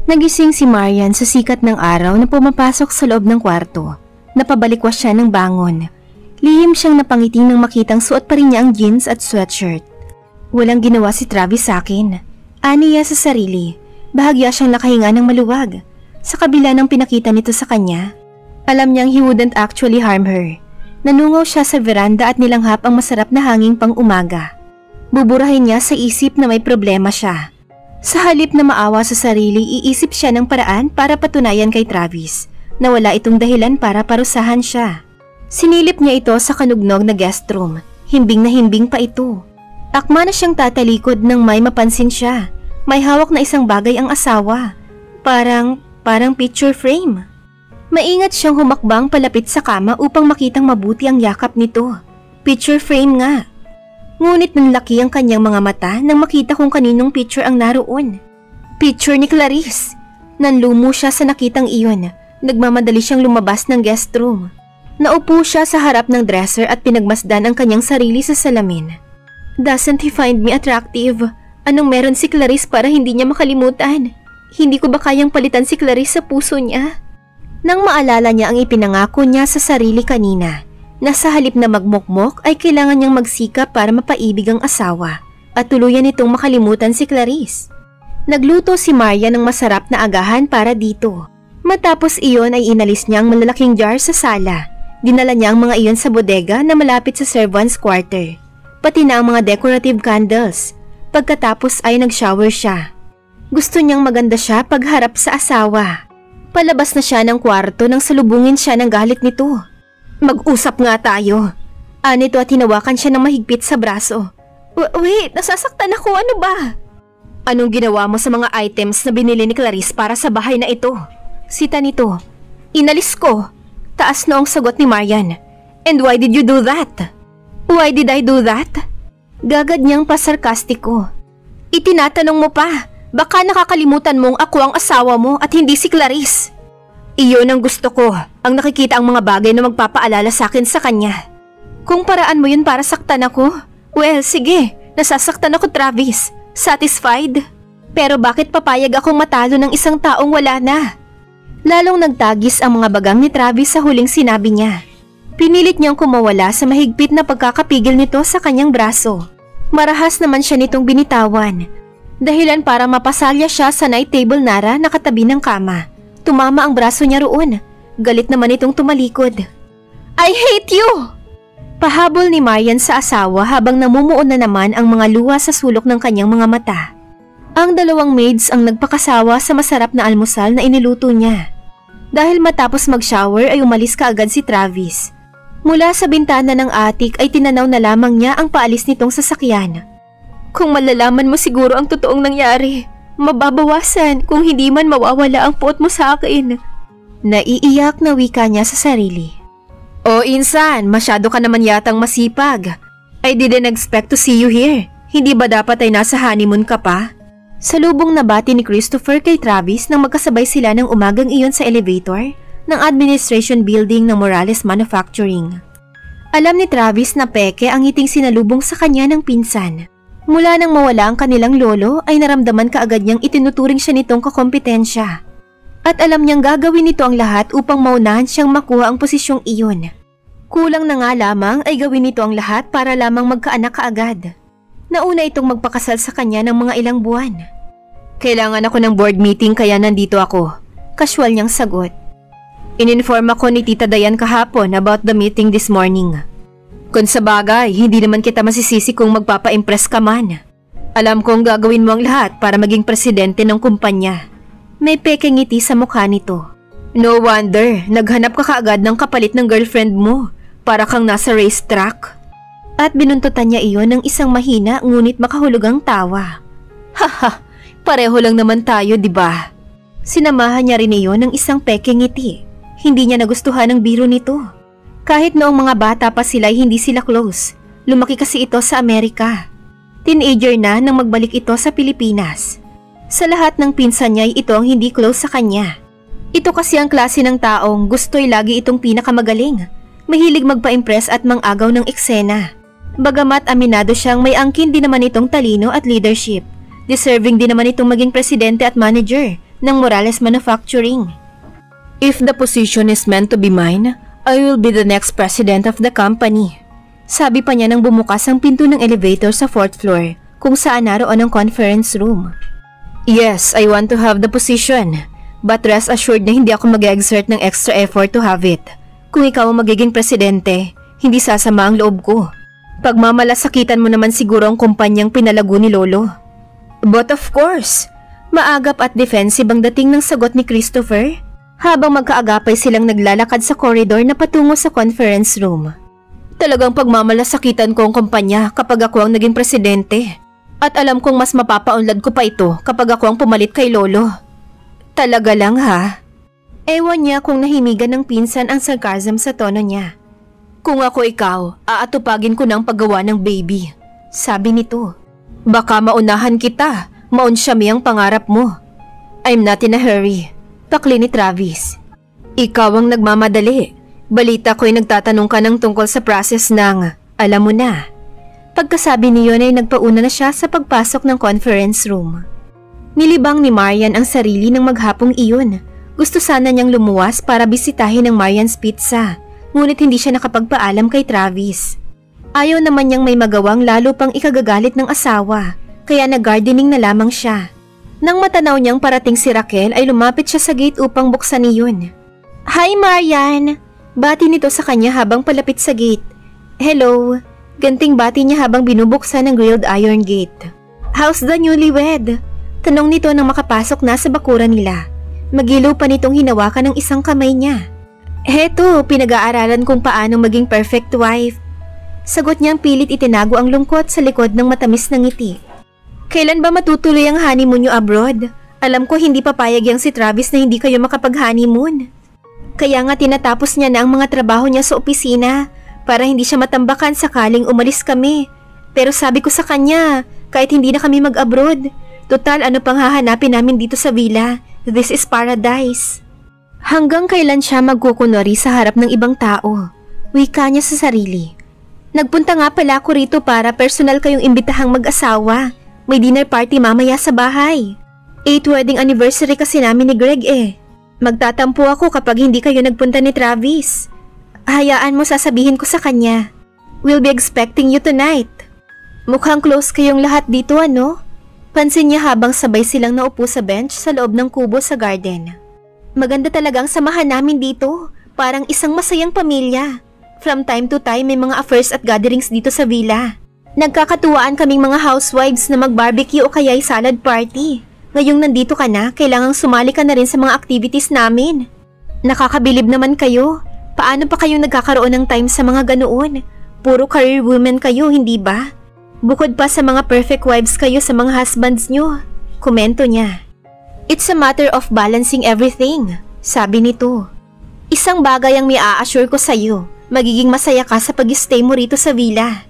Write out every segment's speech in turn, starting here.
Nagising si Marian sa sikat ng araw na pumapasok sa loob ng kwarto. Napabalikwas siya ng bangon. Lihim siyang napangiting nang makitang suot pa rin niya ang jeans at sweatshirt. Walang ginawa si Travis sa akin. Ani niya sa sarili. Bahagya siyang nakahinga ng maluwag. Sa kabila ng pinakita nito sa kanya, alam niyang he wouldn't actually harm her. Nanungaw siya sa veranda at nilanghap ang masarap na hangin pang umaga. Buburahin niya sa isip na may problema siya. Sa halip na maawa sa sarili, iisip siya ng paraan para patunayan kay Travis na wala itong dahilan para parusahan siya. Sinilip niya ito sa kanugnog na guest room. Himbing na himbing pa ito. Akma na siyang tatalikod nang may mapansin siya. May hawak na isang bagay ang asawa. Parang picture frame. Maingat siyang humakbang palapit sa kama upang makitang mabuti ang yakap nito. Picture frame nga. Ngunit nanlaki ang kanyang mga mata nang makita kung kaninong picture ang naroon. Picture ni Clarice. Nanlumo siya sa nakitang iyon. Nagmamadali siyang lumabas ng guest room. Naupo siya sa harap ng dresser at pinagmasdan ang kanyang sarili sa salamin. Doesn't he find me attractive? Anong meron si Clarice para hindi niya makalimutan? Hindi ko ba kayang palitan si Clarice sa puso niya? Nang maalala niya ang ipinangako niya sa sarili kanina, na sa halip na magmukmok ay kailangan niyang magsikap para mapaibig ang asawa at tuluyan itong makalimutan si Clarice. Nagluto si Maria ng masarap na agahan para dito. Matapos iyon ay inalis niya ang malalaking jar sa sala. Dinala niya ang mga iyon sa bodega na malapit sa servants' quarter. Pati na ang mga decorative candles. Pagkatapos ay nag-shower siya. Gusto niyang maganda siya pagharap sa asawa. Palabas na siya ng kwarto nang salubungin siya ng galit nito. Mag-usap nga tayo. Anito at hinawakan siya ng mahigpit sa braso. Wait, nasasaktan ako, ano ba? Anong ginawa mo sa mga items na binili ni Clarice para sa bahay na ito? Sita nito. Inalis ko. Taas na ang sagot ni Marian. And why did you do that? Why did I do that? Gagad niyang pasarkastiko. Itinatanong mo pa, baka nakakalimutan mong ako ang asawa mo at hindi si Clarice. Iyon ang gusto ko, ang nakikita ang mga bagay na magpapaalala sa akin sa kanya. Kung paraan mo yun para saktan ako, well, sige, nasasaktan ako, Travis. Satisfied? Pero bakit papayag akong matalo ng isang taong wala na? Lalong nagtagis ang mga bagang ni Travis sa huling sinabi niya. Pinilit niyang kumawala sa mahigpit na pagkakapigil nito sa kanyang braso. Marahas naman siya nitong binitawan. Dahilan para mapasalya siya sa night table nara na katabi ng kama. Tumama ang braso niya roon. Galit naman itong tumalikod. I hate you! Pahabol ni Marian sa asawa habang namumuon na naman ang mga luha sa sulok ng kanyang mga mata. Ang dalawang maids ang nagpakasawa sa masarap na almusal na iniluto niya. Dahil matapos mag-shower ay umalis kaagad si Travis. Mula sa bintana ng atik ay tinanaw na lamang niya ang paalis nitong sasakyan. Kung malalaman mo siguro ang totoong nangyari, mababawasan kung hindi man mawawala ang puot mo sa akin. Naiiyak na wika niya sa sarili. Oh insan, masyado ka naman yatang masipag. I didn't expect to see you here. Hindi ba dapat ay nasa honeymoon ka pa? Salubong na bati ni Christopher kay Travis nang magkasabay sila ng umagang iyon sa elevator ng administration building ng Morales Manufacturing. Alam ni Travis na peke ang ngiting sinalubong sa kanya ng pinsan. Mula nang mawala ang kanilang lolo ay naramdaman kaagad niyang itinuturing siya nitong kakompetensya. At alam niyang gagawin nito ang lahat upang maunahan siyang makuha ang posisyong iyon. Kulang na nga lamang ay gawin nito ang lahat para lamang magkaanak kaagad. Nauna itong magpakasal sa kanya ng mga ilang buwan. Kailangan ako ng board meeting kaya nandito ako. Casual niyang sagot. Ininform ako ni Tita Dayan kahapon about the meeting this morning. Kung sa bagay, hindi naman kita masisisi kung magpapa-impress ka man. Alam kong gagawin mo ang lahat para maging presidente ng kumpanya. May pekeng ngiti sa mukha nito. No wonder, naghanap ka kaagad ng kapalit ng girlfriend mo. Para kang nasa racetrack. At binuntutan niya iyon ng isang mahina ngunit makahulugang tawa. Haha, pareho lang naman tayo, di ba? Sinamahan niya rin iyon ng isang pekeng ngiti. Hindi niya nagustuhan ang biro nito. Kahit noong mga bata pa sila ay hindi sila close. Lumaki kasi ito sa Amerika. Teenager na nang magbalik ito sa Pilipinas. Sa lahat ng pinsan niya ay ito ang hindi close sa kanya. Ito kasi ang klase ng taong gusto'y lagi itong pinakamagaling. Mahilig magpa-impress at mang-agaw ng eksena. Bagamat aminado siyang may angkin din naman itong talino at leadership. Deserving din naman itong maging presidente at manager ng Morales Manufacturing. If the position is meant to be mine, I will be the next president of the company. Sabi pa niya nang bumukas ang pinto ng elevator sa 4th floor kung saan naroon ang conference room. Yes, I want to have the position, but rest assured na hindi ako mag-exert ng extra effort to have it. Kung ikaw ang magiging presidente, hindi sasama ang loob ko. Pagmamalasakitan mo naman siguro ang kumpanyang pinalago ni Lolo. But of course, maagap at defensive ang dating ng sagot ni Christopher habang magkaagapay silang naglalakad sa corridor na patungo sa conference room. Talagang pagmamalasakitan ko ang kumpanya kapag ako ang naging presidente. At alam kong mas mapapaunlad ko pa ito kapag ako ang pumalit kay Lolo. Talaga lang ha? Ewan niya kung nahimigan ng pinsan ang sarcasm sa tono niya. Kung ako ikaw, aatupagin ko ng paggawa ng baby. Sabi nito. Baka maunahan kita, maunsyami ang pangarap mo. I'm not in a hurry. Pakli ni Travis. Ikaw ang nagmamadali. Balita ko'y nagtatanong ka ng tungkol sa process ng, alam mo na. Pagkasabi niyon ay nagpauna na siya sa pagpasok ng conference room. Nilibang ni Marian ang sarili ng maghapong iyon. Gusto sana niyang lumuwas para bisitahin ang Marian's Pizza, ngunit hindi siya nakapagpaalam kay Travis. Ayaw naman niyang may magawang lalo pang ikagagalit ng asawa, kaya nag-gardening na lamang siya. Nang matanaw niyang parating si Raquel ay lumapit siya sa gate upang buksan iyon. Hi Marian! Bati nito sa kanya habang palapit sa gate. Hello! Ganting bati niya habang binubuksan ang grilled iron gate. How's the newlywed? Tanong nito nang makapasok na sa bakuran nila. Magiliw pa nitong hinawakan ng isang kamay niya. Heto, pinag-aaralan kung paano maging perfect wife. Sagot niyang pilit itinago ang lungkot sa likod ng matamis na ngiti. Kailan ba matutuloy ang honeymoon niyo abroad? Alam ko hindi papayag yang si Travis na hindi kayo makapag-honeymoon. Kaya nga tinatapos niya na ang mga trabaho niya sa opisina para hindi siya matambakan sakaling umalis kami. Pero sabi ko sa kanya, kahit hindi na kami mag-abroad, total ano pang hahanapin namin dito sa villa? This is paradise. Hanggang kailan siya magkukunwari sa harap ng ibang tao? Wika niya sa sarili. Nagpunta nga pala ako rito para personal kayong imbitahang mag-asawa. May dinner party mamaya sa bahay. 8th wedding anniversary kasi namin ni Greg eh. Magtatampo ako kapag hindi kayo nagpunta ni Travis. Hayaan mo sasabihin ko sa kanya. We'll be expecting you tonight. Mukhang close kayong lahat dito ano? Pansin niya habang sabay silang naupo sa bench sa loob ng kubo sa garden. Maganda talagang samahan namin dito. Parang isang masayang pamilya. From time to time may mga affairs at gatherings dito sa villa. Nagkakatuwaan kaming mga housewives na mag-barbecue o kaya'y salad party. Ngayong nandito ka na, kailangang sumali ka na rin sa mga activities namin. Nakakabilib naman kayo. Paano pa kayo nagkakaroon ng time sa mga ganoon? Puro career women kayo, hindi ba? Bukod pa sa mga perfect wives kayo sa mga husbands nyo. Komento niya. It's a matter of balancing everything, sabi nito. Isang bagay ang may-a-assure ko sa'yo. Magiging masaya ka sa pag-stay mo rito sa villa.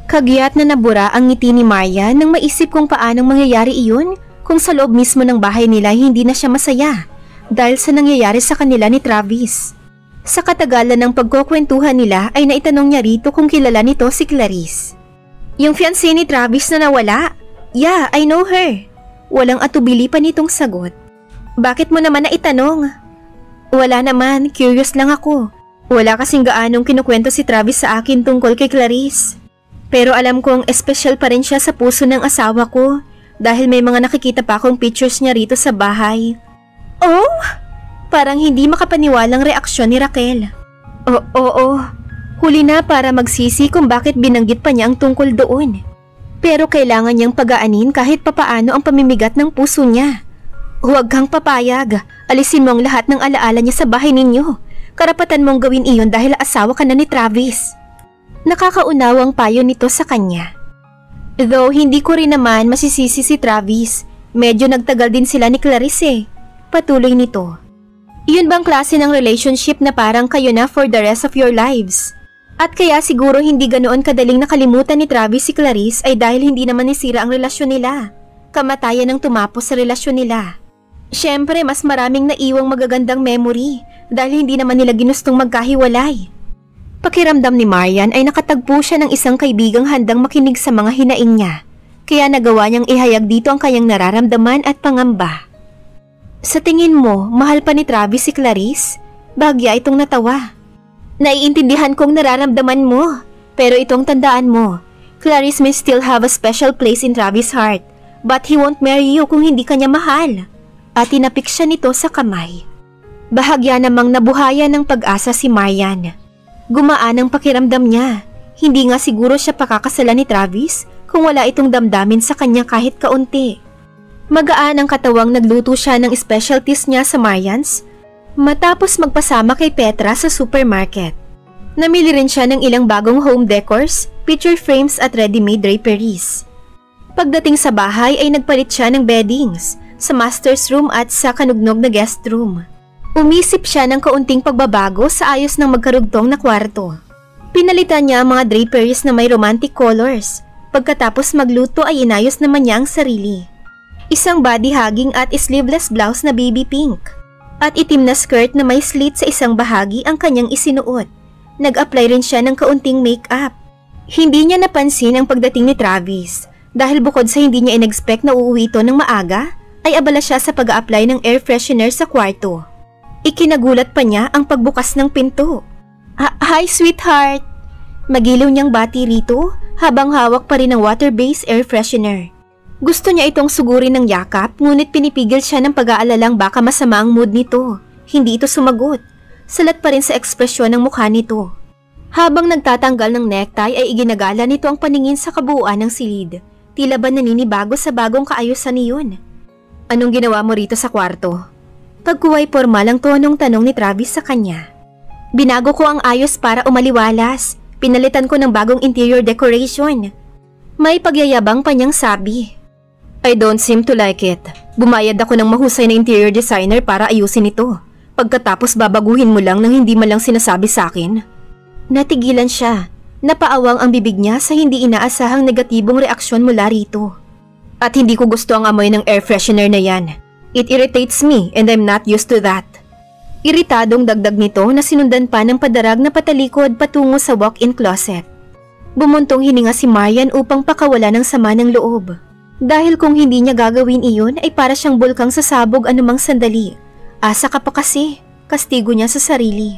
Kagiyat na nabura ang ngiti ni Maria nang maisip kung paanong mangyayari iyon kung sa loob mismo ng bahay nila hindi na siya masaya dahil sa nangyayari sa kanila ni Travis. Sa katagalan ng pagkukwentuhan nila ay naitanong niya rito kung kilala nito si Clarice. Yung fiancé ni Travis na nawala? Yeah, I know her. Walang atubili pa nitong sagot. Bakit mo naman naitanong? Wala naman, curious lang ako. Wala kasing gaanong kinukwento si Travis sa akin tungkol kay Clarice. Pero alam kong espesyal pa rin siya sa puso ng asawa ko dahil may mga nakikita pa akong pictures niya rito sa bahay. Oh! Parang hindi makapaniwalang reaksyon ni Raquel. Oo. Huli na para magsisi kung bakit binanggit pa niya ang tungkol doon. Pero kailangan niyang pagaanin kahit papaano ang pamimigat ng puso niya. Huwag kang papayag. Alisin mo ang lahat ng alaala niya sa bahay ninyo. Karapatan mong gawin iyon dahil asawa ka na ni Travis. Nakakaunawang payo nito sa kanya. Though hindi ko rin naman masisisi si Travis, medyo nagtagal din sila ni Clarice. Patuloy nito. Iyon bang klase ng relationship na parang kayo na for the rest of your lives? At kaya siguro hindi ganoon kadaling nakalimutan ni Travis si Clarice ay dahil hindi naman nisira ang relasyon nila. Kamatayan ang tumapos sa relasyon nila. Siyempre mas maraming naiwang magagandang memory dahil hindi naman nila ginustong magkahiwalay. Pakiramdam ni Marian ay nakatagpo siya ng isang kaibigang handang makinig sa mga hinaing niya, kaya nagawa niyang ihayag dito ang kanyang nararamdaman at pangamba. Sa tingin mo, mahal pa ni Travis si Clarice? Bagya itong natawa. Naiintindihan kong nararamdaman mo, pero itong tandaan mo, Clarice may still have a special place in Travis' heart, but he won't marry you kung hindi kanya mahal. At tinapik siya nito sa kamay. Bahagya namang nabuhayan ng pag-asa si Marian. Gumaan ang pakiramdam niya. Hindi nga siguro siya pakakasalan ni Travis kung wala itong damdamin sa kanya kahit kaunti. Magaan ang katawang nagluto siya ng specialties niya sa Marian's matapos magpasama kay Petra sa supermarket. Namili rin siya ng ilang bagong home decors, picture frames at ready-made draperies. Pagdating sa bahay ay nagpalit siya ng beddings sa master's room at sa kanugnog na guest room. Umisip siya ng kaunting pagbabago sa ayos ng magkarugtong na kwarto. Pinalitan niya ang mga draperies na may romantic colors. Pagkatapos magluto ay inayos naman niya ang sarili. Isang body hugging at sleeveless blouse na baby pink. At itim na skirt na may slit sa isang bahagi ang kanyang isinuot. Nag-apply rin siya ng kaunting makeup. Hindi niya napansin ang pagdating ni Travis. Dahil bukod sa hindi niya in-expect na uuwi ito ng maaga, ay abala siya sa pag-a-apply ng air freshener sa kwarto. Ikinagulat pa niya ang pagbukas ng pinto. Hi sweetheart! Magilaw niyang bati rito habang hawak pa rin ang water-based air freshener. Gusto niya itong sugurin ng yakap ngunit pinipigil siya ng pag-aalalang baka masama ang mood nito. Hindi ito sumagot. Salat pa rin sa ekspresyon ng mukha nito. Habang nagtatanggal ng necktie ay iginagala nito ang paningin sa kabuuan ng silid. Tila ba naninibago sa bagong kaayusan niyon? Anong ginawa mo rito sa kwarto? Pagkuway formal ang tonong tanong ni Travis sa kanya. Binago ko ang ayos para umaliwalas. Pinalitan ko ng bagong interior decoration. May pagyayabang pa niyang sabi. I don't seem to like it. Bumayad ako ng mahusay na interior designer para ayusin ito. Pagkatapos babaguhin mo lang nang hindi man lang sinasabi sa akin. Natigilan siya. Napaawang ang bibig niya sa hindi inaasahang negatibong reaksyon mula rito. At hindi ko gusto ang amoy ng air freshener na yan. It irritates me and I'm not used to that. Iritadong dagdag nito na sinundan pa ng padarag na patalikod patungo sa walk-in closet. Bumuntong hininga si Marian upang pakawala ng sama ng loob. Dahil kung hindi niya gagawin iyon ay para siyang bulkang sasabog anumang sandali. Asa ka pa kasi, kastigo niya sa sarili.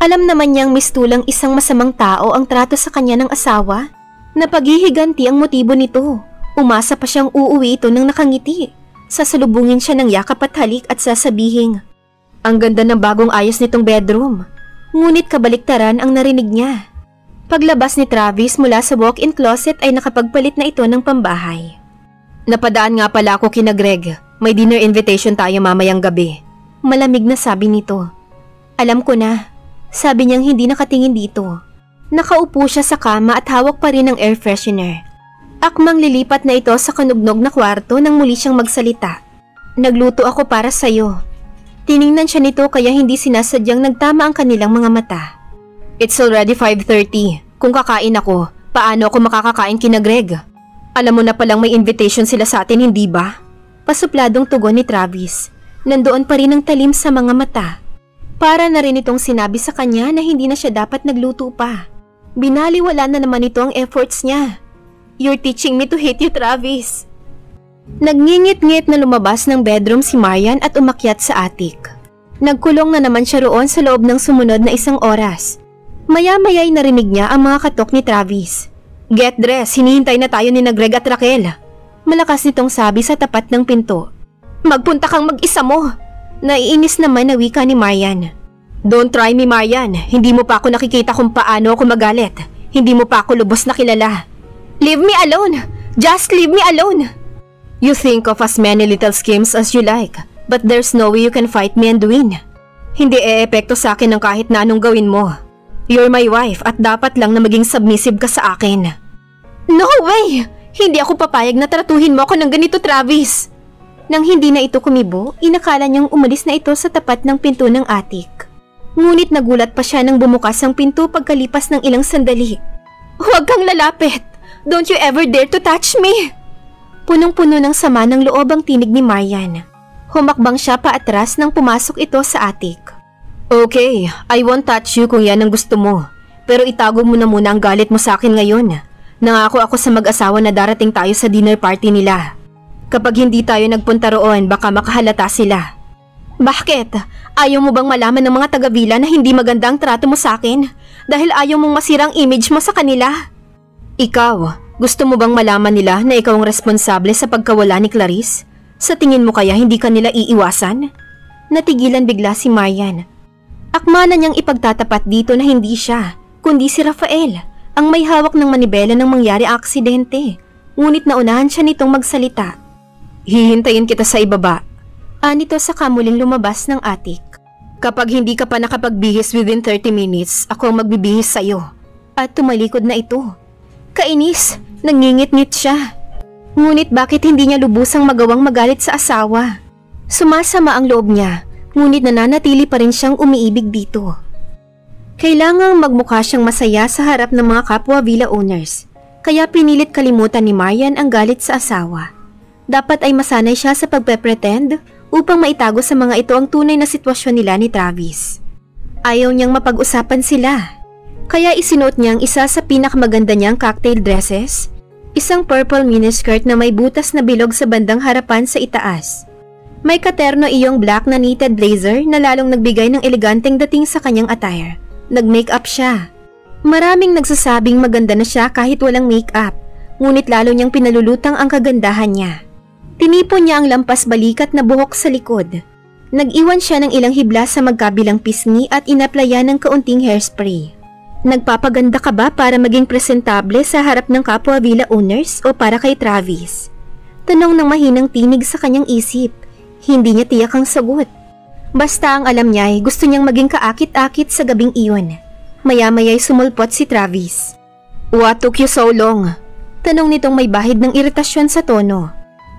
Alam naman niyang mistulang isang masamang tao ang trato sa kanya ng asawa. Napaghihiganti ang motibo nito. Umasa pa siyang uuwi ito nang nakangiti. Sasalubungin siya ng yakap at halik at sasabihing, ang ganda ng bagong ayos nitong bedroom. Ngunit kabaliktaran ang narinig niya. Paglabas ni Travis mula sa walk-in closet ay nakapagpalit na ito ng pambahay. Napadaan nga pala ako kina Greg. May dinner invitation tayo mamayang gabi. Malamig na sabi nito. Alam ko na. Sabi niyang hindi nakatingin dito. Nakaupo siya sa kama at hawak pa rin ang air freshener. Akmang lilipat na ito sa kanugnog na kwarto nang muli siyang magsalita. Nagluto ako para sa'yo. Tiningnan siya nito kaya hindi sinasadyang nagtama ang kanilang mga mata. It's already 5:30. Kung kakain ako, paano ako makakakain kina Greg? Alam mo na palang may invitation sila sa atin, hindi ba? Pasupladong tugon ni Travis. Nandoon pa rin ang talim sa mga mata. Para na rin itong sinabi sa kanya na hindi na siya dapat nagluto pa. Binaliwala na naman ito ang efforts niya. You're teaching me to hate you, Travis. Nagngingit-ngit na lumabas ng bedroom si Marian at umakyat sa attic. Nagkulong na naman siya roon sa loob ng sumunod na 1 oras. Maya-maya'y narinig niya ang mga katok ni Travis. Get dressed, hinihintay na tayo ni Greg at Raquel. Malakas nitong sabi sa tapat ng pinto. Magpunta kang mag-isa mo. Naiinis naman na wika ni Marian. Don't try me, Marian. Hindi mo pa ako nakikita kung paano ako magalit. Hindi mo pa ako lubos na kilala. Leave me alone. Just leave me alone. You think of as many little schemes as you like, but there's no way you can fight me and win. Hindi e-epekto sa akin ng kahit na anong gawin mo. You're my wife at dapat lang na maging submissive ka sa akin. No way! Hindi ako papayag na tratuhin mo ako ng ganito, Travis. Nang hindi na ito kumibo, inakala niyang umalis na ito sa tapat ng pinto ng attic. Ngunit nagulat pa siya nang bumukas ang pinto pagkalipas ng ilang sandali. Huwag kang lalapit! Don't you ever dare to touch me! Punong-puno ng sama ng loob ang tinig ni Marian. Humakbang siya paatras nang pumasok ito sa attic. Okay, I won't touch you kung yan ang gusto mo. Pero itago mo na muna ang galit mo sa akin ngayon. Nangako ako sa mag-asawa na darating tayo sa dinner party nila. Kapag hindi tayo nagpunta roon, baka makahalata sila. Bakit? Ayaw mo bang malaman ng mga taga-villa na hindi maganda ang trato mo sa akin? Dahil ayaw mong masirang image mo sa kanila? Ikaw, gusto mo bang malaman nila na ikaw ang responsable sa pagkawala ni Clarice? Sa tingin mo kaya hindi ka nila iiwasan? Natigilan bigla si Marian. Akma na niyang ipagtatapat dito na hindi siya, kundi si Rafael, ang may hawak ng manibela ng mangyari aksidente. Ngunit naunahan siya nitong magsalita. Hihintayin kita sa ibaba. Anito sa kamuling lumabas ng atik. Kapag hindi ka pa nakapagbihis within 30 minutes, ako ang magbibihis sa'yo. At tumalikod na ito. Kainis, nangingit-ngit siya. Ngunit bakit hindi niya lubusang magawang magalit sa asawa? Sumasama ang loob niya, ngunit nananatili pa rin siyang umiibig dito. Kailangang magmukha siyang masaya sa harap ng mga kapwa villa owners, kaya pinilit kalimutan ni Marian ang galit sa asawa. Dapat ay masanay siya sa pagpe-pretend upang maitago sa mga ito ang tunay na sitwasyon nila ni Travis. Ayaw niyang mapag-usapan sila, kaya isinuot niya ang isa sa pinakamaganda niyang cocktail dresses, isang purple miniskirt na may butas na bilog sa bandang harapan sa itaas. May katerno iyong black na knitted blazer na lalong nagbigay ng eleganteng dating sa kanyang attire. Nag-makeup siya. Maraming nagsasabing maganda na siya kahit walang makeup, ngunit lalo niyang pinalulutang ang kagandahan niya. Tinipon niya ang lampas balikat na buhok sa likod. Nag-iwan siya ng ilang hibla sa magkabilang pisngi at inaplayan ng kaunting hairspray. Nagpapaganda ka ba para maging presentable sa harap ng kapwa villa owners o para kay Travis? Tanong ng mahinang tinig sa kanyang isip. Hindi niya tiyak ang sagot. Basta ang alam niya ay gusto niyang maging kaakit-akit sa gabing iyon. Maya-maya'y sumulpot si Travis. What took you so long? Tanong nitong may bahid ng iritasyon sa tono.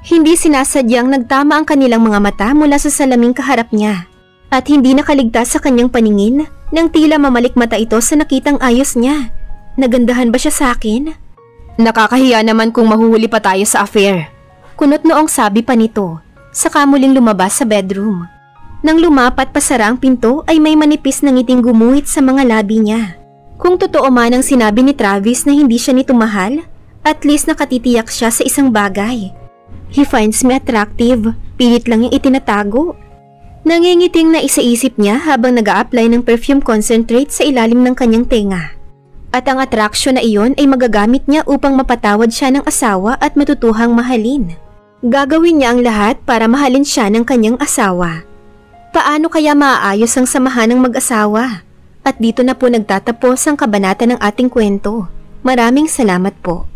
Hindi sinasadyang nagtama ang kanilang mga mata mula sa salaming kaharap niya. At hindi nakaligtas sa kanyang paningin nang tila mamalikmata ito sa nakitang ayos niya. Nagandahan ba siya sa akin? Nakakahiya naman kung mahuhuli pa tayo sa affair. Kunot noong sabi pa nito. Saka muling lumabas sa bedroom. Nang lumapat pasara ang pinto ay may manipis na ngiting gumuhit sa mga labi niya. Kung totoo man ang sinabi ni Travis na hindi siya nito mahal, at least nakatitiyak siya sa isang bagay. He finds me attractive, pilit lang yung itinatago. Nangingiting na isaisip niya habang nag-a-apply ng perfume concentrate sa ilalim ng kanyang tenga. At ang attraction na iyon ay magagamit niya upang mapatawad siya ng asawa at matutuhang mahalin. Gagawin niya ang lahat para mahalin siya ng kanyang asawa. Paano kaya maaayos ang samahan ng mag-asawa? At dito na po nagtatapos ang kabanata ng ating kwento. Maraming salamat po.